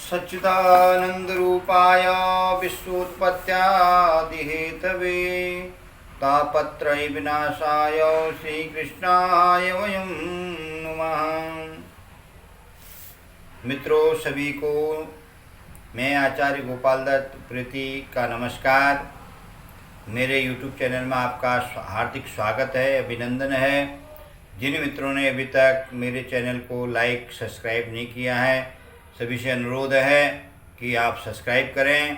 सच्चिदानन्दरूपाय विश्वोत्पत्त्यादिहेतवे तापत्रय विनाशाय श्रीकृष्णाय वयं नमः। मित्रों, सभी को मैं आचार्य गोपाल दत्त प्रीति का नमस्कार। मेरे YouTube चैनल में आपका हार्दिक स्वागत है, अभिनंदन है। जिन मित्रों ने अभी तक मेरे चैनल को लाइक सब्सक्राइब नहीं किया है, सभी से अनुरोध है कि आप सब्सक्राइब करें।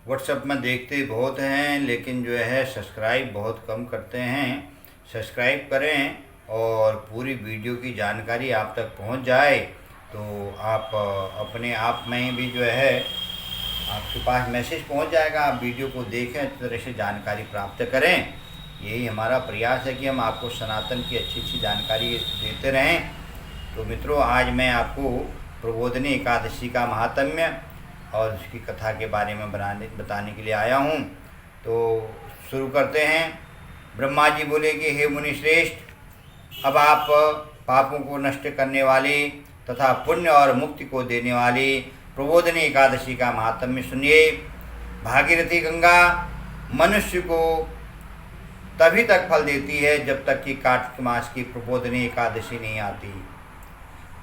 व्हाट्सएप में देखते बहुत हैं, लेकिन जो है सब्सक्राइब बहुत कम करते हैं। सब्सक्राइब करें और पूरी वीडियो की जानकारी आप तक पहुंच जाए तो आप अपने आप में भी जो है आपके पास मैसेज पहुंच जाएगा। आप वीडियो को देखें, इस तरह से जानकारी प्राप्त करें। यही हमारा प्रयास है कि हम आपको सनातन की अच्छी जानकारी देते रहें। तो मित्रों, आज मैं आपको प्रबोधिनी एकादशी का महात्म्य और उसकी कथा के बारे में बताने के लिए आया हूँ। तो शुरू करते हैं। ब्रह्मा जी बोले कि हे मुनि श्रेष्ठ, अब आप पापों को नष्ट करने वाली तथा पुण्य और मुक्ति को देने वाली प्रबोधिनी एकादशी का महात्म्य सुनिए। भागीरथी गंगा मनुष्य को तभी तक फल देती है जब तक कि कार्तिक मास की प्रबोधिनी एकादशी नहीं आती।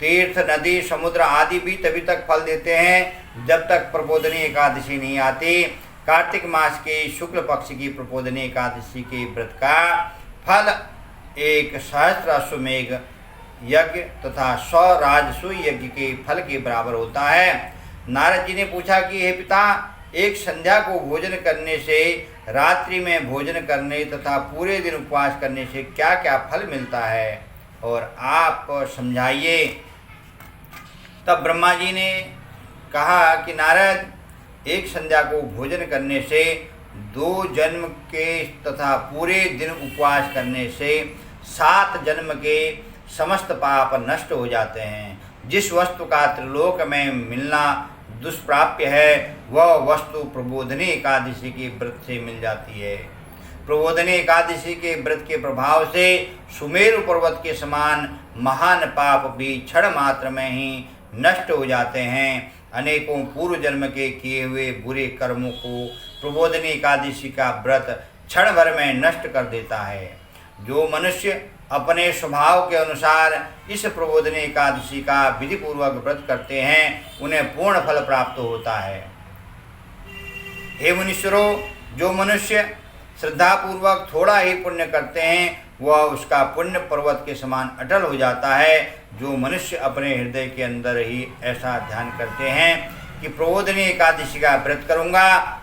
तीर्थ, नदी, समुद्र आदि भी तभी तक फल देते हैं जब तक प्रबोधिनी एकादशी नहीं आती। कार्तिक मास के शुक्ल पक्ष की प्रबोधिनी एकादशी के व्रत का फल 1 सहस्त्र अश्वमेघ यज्ञ तथा 100 राजसूय यज्ञ के फल के बराबर होता है। नारद जी ने पूछा कि हे पिता, एक संध्या को भोजन करने से, रात्रि में भोजन करने तथा पूरे दिन उपवास करने से क्या क्या फल मिलता है, और आप समझाइए। तब ब्रह्मा जी ने कहा कि नारद, एक संध्या को भोजन करने से, 2 जन्म के तथा पूरे दिन उपवास करने से 7 जन्म के समस्त पाप नष्ट हो जाते हैं। जिस वस्तु का त्रिलोक में मिलना दुष्प्राप्य है, वह वस्तु प्रबोधिनी एकादशी के व्रत से मिल जाती है। प्रबोधिनी एकादशी के व्रत के प्रभाव से सुमेरु पर्वत के समान महान पाप भी क्षण मात्र में ही नष्ट हो जाते हैं। अनेकों पूर्व जन्म के किए हुए बुरे कर्मों को प्रबोधिनी एकादशी का व्रत क्षण भर में नष्ट कर देता है। जो मनुष्य अपने स्वभाव के अनुसार इस प्रबोधिनी एकादशी का विधि पूर्वक व्रत करते हैं, उन्हें पूर्ण फल प्राप्त होता है। हे मुनीश्वरों, जो मनुष्य श्रद्धापूर्वक थोड़ा ही पुण्य करते हैं, वह उसका पुण्य पर्वत के समान अटल हो जाता है। जो मनुष्य अपने हृदय के अंदर ही ऐसा ध्यान करते हैं कि प्रबोधिनी एकादशी का व्रत करूँगा,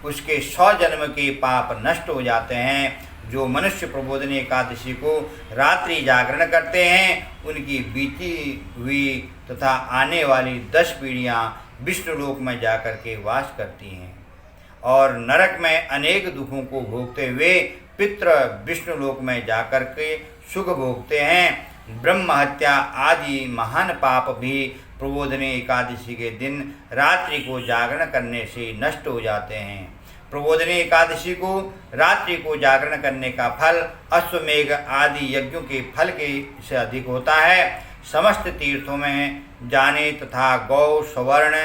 उसके 100 जन्म के पाप नष्ट हो जाते हैं। जो मनुष्य प्रबोधिनी एकादशी को रात्रि जागरण करते हैं, उनकी बीती हुई तथा आने वाली 10 पीढ़ियाँ विष्णुलोक में जाकर के वास करती हैं और नरक में अनेक दुखों को भोगते हुए पितृ विष्णुलोक में जाकर के सुख भोगते हैं। ब्रह्म हत्या आदि महान पाप भी प्रबोधिनी एकादशी के दिन रात्रि को जागरण करने से नष्ट हो जाते हैं। प्रबोधिनी एकादशी को रात्रि को जागरण करने का फल अश्वमेघ आदि यज्ञों के फल के से अधिक होता है। समस्त तीर्थों में जाने तथा गौ, स्वर्ण,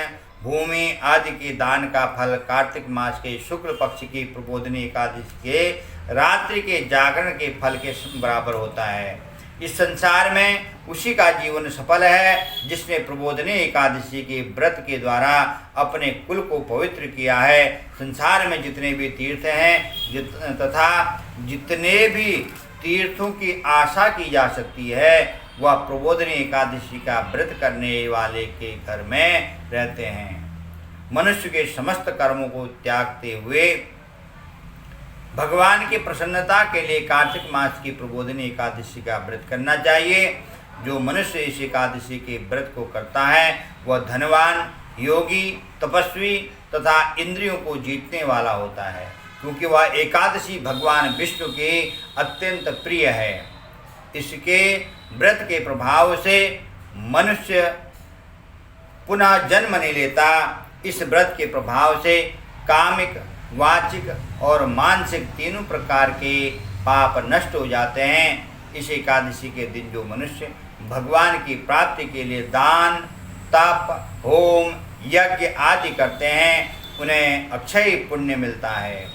भूमि आदि के दान का फल कार्तिक मास के शुक्ल पक्ष की प्रबोधिनी एकादशी के रात्रि के जागरण के फल के बराबर होता है। इस संसार में उसी का जीवन सफल है जिसने प्रबोधिनी एकादशी के व्रत के द्वारा अपने कुल को पवित्र किया है। संसार में जितने भी तीर्थ हैं तथा जितने भी तीर्थों की आशा की जा सकती है, वह प्रबोधिनी एकादशी का व्रत करने वाले के घर में रहते हैं। मनुष्य के समस्त कर्मों को त्यागते हुए भगवान की प्रसन्नता के लिए कार्तिक मास की प्रबोधिनी एकादशी का व्रत करना चाहिए। जो मनुष्य इस एकादशी के व्रत को करता है, वह धनवान, योगी, तपस्वी तथा इंद्रियों को जीतने वाला होता है, क्योंकि वह एकादशी भगवान विष्णु की अत्यंत प्रिय है। इसके व्रत के प्रभाव से मनुष्य पुनः जन्म नहीं लेता। इस व्रत के प्रभाव से कामिक, वाचिक और मानसिक तीनों प्रकार के पाप नष्ट हो जाते हैं। इस एकादशी के दिन जो मनुष्य भगवान की प्राप्ति के लिए दान, तप, होम, यज्ञ आदि करते हैं उन्हें अक्षय पुण्य मिलता है।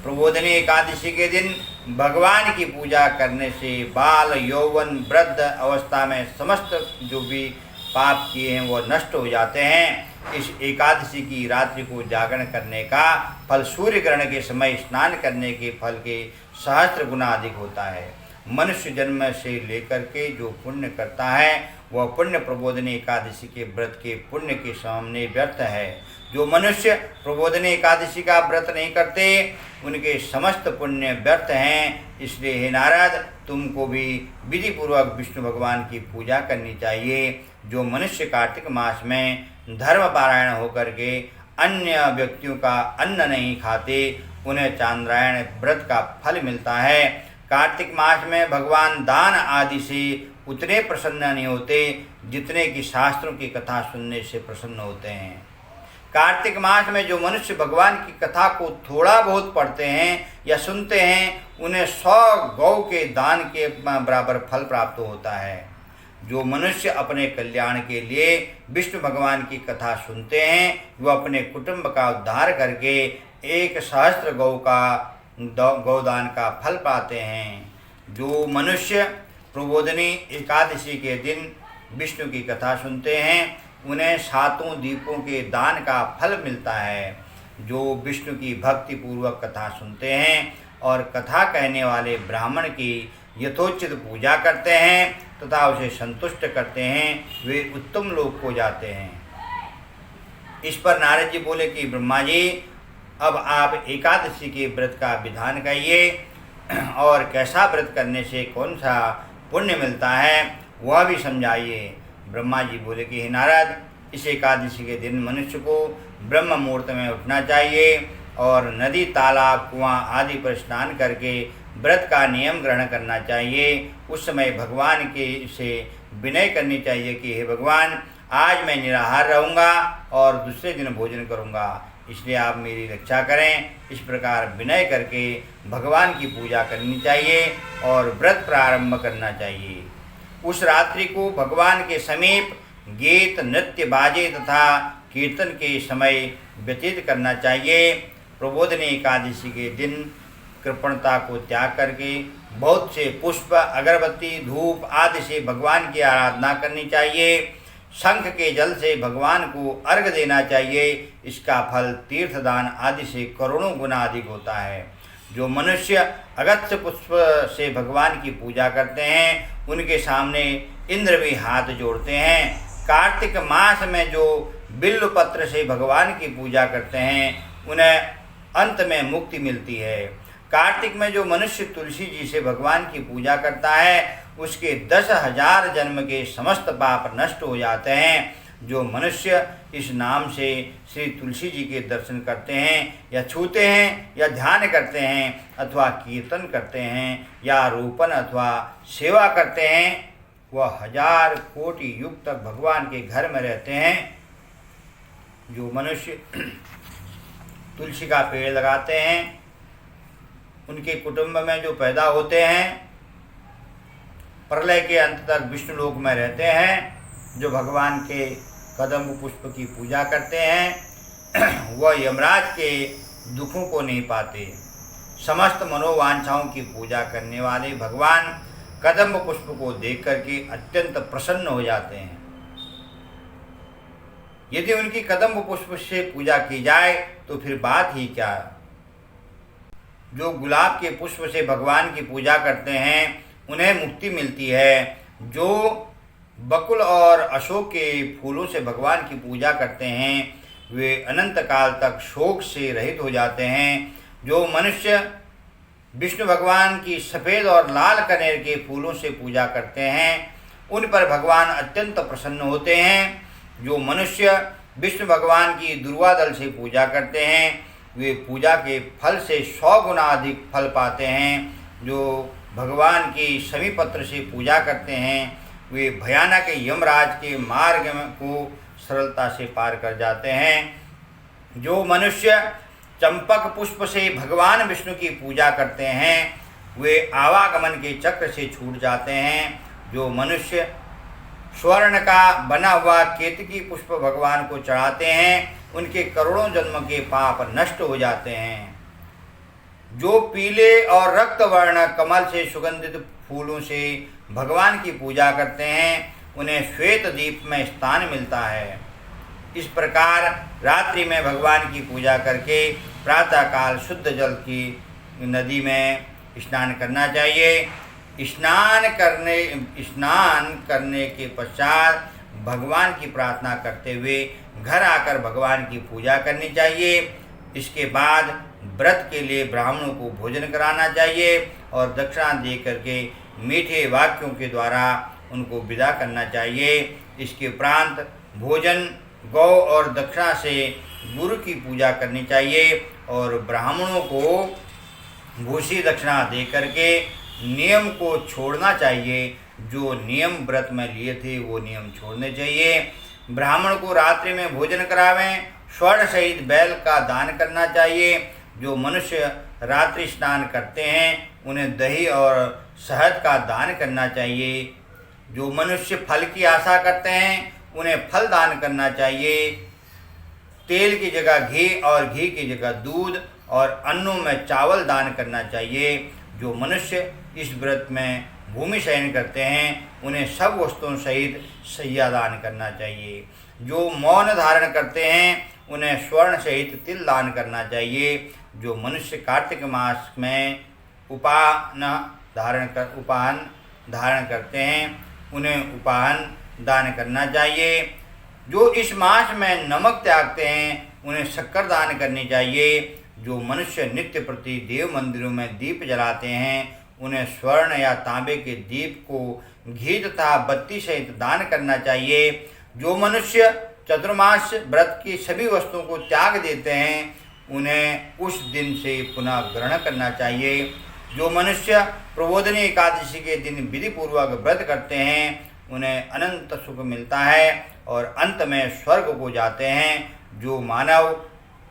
प्रबोधिनी एकादशी के दिन भगवान की पूजा करने से बाल, यौवन, वृद्ध अवस्था में समस्त जो भी पाप किए हैं वो नष्ट हो जाते हैं। इस एकादशी की रात्रि को जागरण करने का फल सूर्य ग्रहण के समय स्नान करने के फल के सहस्त्र गुना अधिक होता है। मनुष्य जन्म से लेकर के जो पुण्य करता है वह पुण्य प्रबोधिनी एकादशी के व्रत के पुण्य के सामने व्यर्थ है। जो मनुष्य प्रबोधिनी एकादशी का व्रत नहीं करते उनके समस्त पुण्य व्यर्थ हैं। इसलिए हे नारद, तुमको भी विधि पूर्वक विष्णु भगवान की पूजा करनी चाहिए। जो मनुष्य कार्तिक मास में धर्म पारायण होकर के अन्य व्यक्तियों का अन्न नहीं खाते उन्हें चांद्रायण व्रत का फल मिलता है। कार्तिक मास में भगवान दान आदि से उतने प्रसन्न नहीं होते जितने कि शास्त्रों की कथा सुनने से प्रसन्न होते हैं। कार्तिक मास में जो मनुष्य भगवान की कथा को थोड़ा बहुत पढ़ते हैं या सुनते हैं उन्हें 100 गौ के दान के बराबर फल प्राप्त होता है। जो मनुष्य अपने कल्याण के लिए विष्णु भगवान की कथा सुनते हैं वो अपने कुटुंब का उद्धार करके 1 सहस्त्र गौ का गौदान का फल पाते हैं। जो मनुष्य प्रबोधिनी एकादशी के दिन विष्णु की कथा सुनते हैं उन्हें 7 दीपों के दान का फल मिलता है। जो विष्णु की भक्ति पूर्वक कथा सुनते हैं और कथा कहने वाले ब्राह्मण की यथोचित पूजा करते हैं तथा उसे संतुष्ट करते हैं वे उत्तम लोक को जाते हैं। इस पर नारद जी बोले कि ब्रह्मा जी, अब आप एकादशी के व्रत का विधान कहिए और कैसा व्रत करने से कौन सा पुण्य मिलता है वह भी समझाइए। ब्रह्मा जी बोले कि हे नारद, इस एकादशी के दिन मनुष्य को ब्रह्म मुहूर्त में उठना चाहिए और नदी, तालाब, कुआं आदि पर स्नान करके व्रत का नियम ग्रहण करना चाहिए। उस समय भगवान के से विनय करनी चाहिए कि हे भगवान, आज मैं निराहार रहूँगा और दूसरे दिन भोजन करूँगा, इसलिए आप मेरी रक्षा करें। इस प्रकार विनय करके भगवान की पूजा करनी चाहिए और व्रत प्रारंभ करना चाहिए। उस रात्रि को भगवान के समीप गीत, नृत्य, बाजे तथा कीर्तन के समय व्यतीत करना चाहिए। प्रबोधिनी एकादशी के दिन कृपणता को त्याग करके बहुत से पुष्प, अगरबत्ती, धूप आदि से भगवान की आराधना करनी चाहिए। शंख के जल से भगवान को अर्घ देना चाहिए। इसका फल तीर्थदान आदि से करोड़ों गुना अधिक होता है। जो मनुष्य अगस्त्य पुष्प से भगवान की पूजा करते हैं उनके सामने इंद्र भी हाथ जोड़ते हैं। कार्तिक मास में जो बिल्व पत्र से भगवान की पूजा करते हैं उन्हें अंत में मुक्ति मिलती है। कार्तिक में जो मनुष्य तुलसी जी से भगवान की पूजा करता है उसके 10,000 जन्म के समस्त पाप नष्ट हो जाते हैं। जो मनुष्य इस नाम से श्री तुलसी जी के दर्शन करते हैं या छूते हैं या ध्यान करते हैं अथवा कीर्तन करते हैं या रोपण अथवा सेवा करते हैं वह 1000 कोटि युग तक भगवान के घर में रहते हैं। जो मनुष्य तुलसी का पेड़ लगाते हैं उनके कुटुंब में जो पैदा होते हैं प्रलय के अंत तक विष्णु लोक में रहते हैं। जो भगवान के कदम पुष्प की पूजा करते हैं वह यमराज के दुखों को नहीं पाते। समस्त मनोवांछाओं की पूजा करने वाले भगवान कदम पुष्प को देख करके अत्यंत प्रसन्न हो जाते हैं। यदि उनकी कदम पुष्प से पूजा की जाए तो फिर बात ही क्या। जो गुलाब के पुष्प से भगवान की पूजा करते हैं उन्हें मुक्ति मिलती है। जो बकुल और अशोक के फूलों से भगवान की पूजा करते हैं वे अनंत काल तक शोक से रहित हो जाते हैं। जो मनुष्य विष्णु भगवान की सफ़ेद और लाल कनेर के फूलों से पूजा करते हैं उन पर भगवान अत्यंत प्रसन्न होते हैं। जो मनुष्य विष्णु भगवान की दुर्वा दल से पूजा करते हैं वे पूजा के फल से 100 गुना अधिक फल पाते हैं। जो भगवान की शमी पत्र से पूजा करते हैं वे भयानक यमराज के मार्ग को सरलता से पार कर जाते हैं। जो मनुष्य चंपक पुष्प से भगवान विष्णु की पूजा करते हैं वे आवागमन के चक्र से छूट जाते हैं। जो मनुष्य स्वर्ण का बना हुआ केतकी पुष्प भगवान को चढ़ाते हैं, उनके करोड़ों जन्म के पाप नष्ट हो जाते हैं। जो पीले और रक्त वर्ण कमल से सुगंधित फूलों से भगवान की पूजा करते हैं, उन्हें श्वेत दीप में स्थान मिलता है। इस प्रकार रात्रि में भगवान की पूजा करके प्रातःकाल शुद्ध जल की नदी में स्नान करना चाहिए। स्नान करने के पश्चात भगवान की प्रार्थना करते हुए घर आकर भगवान की पूजा करनी चाहिए। इसके बाद व्रत के लिए ब्राह्मणों को भोजन कराना चाहिए और दक्षिणा दे करके मीठे वाक्यों के द्वारा उनको विदा करना चाहिए। इसके उपरांत भोजन, गौ और दक्षिणा से गुरु की पूजा करनी चाहिए और ब्राह्मणों को भूसी दक्षिणा दे करके नियम को छोड़ना चाहिए। जो नियम व्रत में लिए थे वो नियम छोड़ने चाहिए। ब्राह्मण को रात्रि में भोजन करावें। स्वर्ण सहित बैल का दान करना चाहिए। जो मनुष्य रात्रि स्नान करते हैं उन्हें दही और शहद का दान करना चाहिए। जो मनुष्य फल की आशा करते हैं उन्हें फल दान करना चाहिए। तेल की जगह घी और घी की जगह दूध और अन्नों में चावल दान करना चाहिए। जो मनुष्य इस व्रत में भूमि शयन करते हैं उन्हें सब वस्तुओं सहित शय्या दान करना चाहिए। जो मौन धारण करते हैं उन्हें स्वर्ण सहित तिल दान करना चाहिए। जो मनुष्य कार्तिक मास में उपान धारण करते हैं उन्हें उपान दान करना चाहिए। जो इस मास में नमक त्यागते हैं उन्हें शक्कर दान करनी चाहिए। जो मनुष्य नित्य प्रति देव मंदिरों में दीप जलाते हैं उन्हें स्वर्ण या तांबे के दीप को घी तथा बत्ती सहित दान करना चाहिए। जो मनुष्य चतुर्मास व्रत की सभी वस्तुओं को त्याग देते हैं उन्हें उस दिन से पुनः ग्रहण करना चाहिए। जो मनुष्य प्रबोधिनी एकादशी के दिन विधि पूर्वक व्रत करते हैं उन्हें अनंत सुख मिलता है और अंत में स्वर्ग को जाते हैं। जो मानव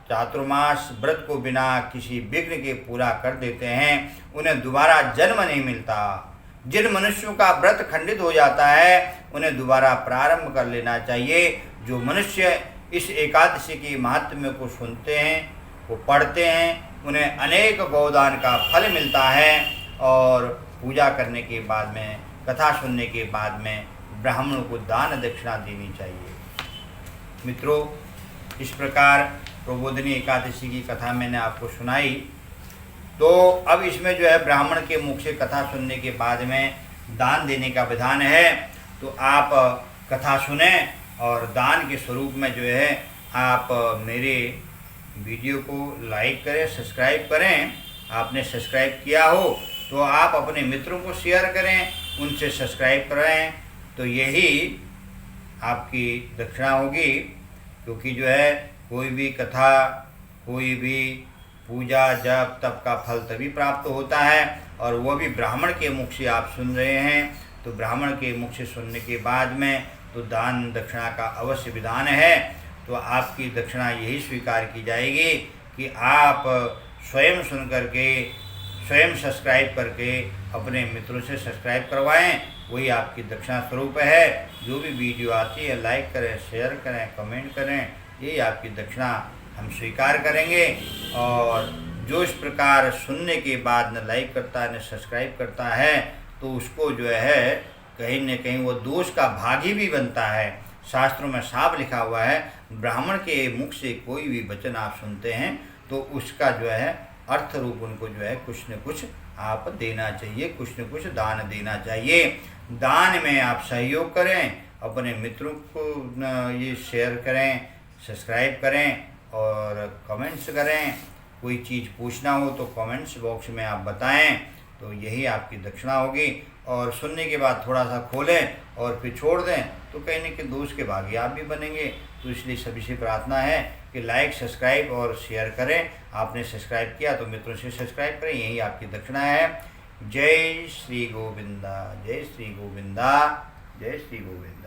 चातुर्मास व्रत को बिना किसी विघ्न के पूरा कर देते हैं उन्हें दोबारा जन्म नहीं मिलता। जिन मनुष्यों का व्रत खंडित हो जाता है उन्हें दोबारा प्रारंभ कर लेना चाहिए। जो मनुष्य इस एकादशी की महात्म्य को सुनते हैं, को पढ़ते हैं, उन्हें अनेक गौदान का फल मिलता है और पूजा करने के बाद में, कथा सुनने के बाद में ब्राह्मणों को दान दक्षिणा देनी चाहिए। मित्रों, इस प्रकार प्रबोधिनी एकादशी की कथा मैंने आपको सुनाई। तो अब इसमें जो है ब्राह्मण के मुख से कथा सुनने के बाद में दान देने का विधान है। तो आप कथा सुने और दान के स्वरूप में जो है आप मेरे वीडियो को लाइक करें, सब्सक्राइब करें। आपने सब्सक्राइब किया हो तो आप अपने मित्रों को शेयर करें, उनसे सब्सक्राइब कराएं। तो यही आपकी दक्षिणा होगी। क्योंकि जो है कोई भी कथा, कोई भी पूजा, जप, तप का फल तभी प्राप्त होता है और वो भी ब्राह्मण के मुख से आप सुन रहे हैं। तो ब्राह्मण के मुख से सुनने के बाद में तो दान दक्षिणा का अवश्य विधान है। तो आपकी दक्षिणा यही स्वीकार की जाएगी कि आप स्वयं सुन करके, स्वयं सब्सक्राइब करके अपने मित्रों से सब्सक्राइब करवाएं। वही आपकी दक्षिणा स्वरूप है। जो भी वीडियो आती है लाइक करें, शेयर करें, कमेंट करें, यही आपकी दक्षिणा हम स्वीकार करेंगे। और जो इस प्रकार सुनने के बाद न लाइक करता है न सब्सक्राइब करता है तो उसको जो है कहीं न कहीं वो दोष का भागी भी बनता है। शास्त्रों में साफ लिखा हुआ है, ब्राह्मण के मुख से कोई भी वचन आप सुनते हैं तो उसका जो है अर्थ रूप उनको जो है कुछ न कुछ आप देना चाहिए, कुछ न कुछ दान देना चाहिए। दान में आप सहयोग करें, अपने मित्रों को ये शेयर करें, सब्सक्राइब करें और कमेंट्स करें। कोई चीज़ पूछना हो तो कमेंट्स बॉक्स में आप बताएं। तो यही आपकी दक्षिणा होगी। और सुनने के बाद थोड़ा सा खोलें और फिर छोड़ दें तो कहीं न कहीं दोष के भागी आप भी बनेंगे। तो इसलिए सभी से प्रार्थना है कि लाइक, सब्सक्राइब और शेयर करें। आपने सब्सक्राइब किया तो मित्रों से सब्सक्राइब करें, यही आपकी दक्षिणा है। जय श्री गोविंदा, जय श्री गोविंदा, जय श्री गोविंदा।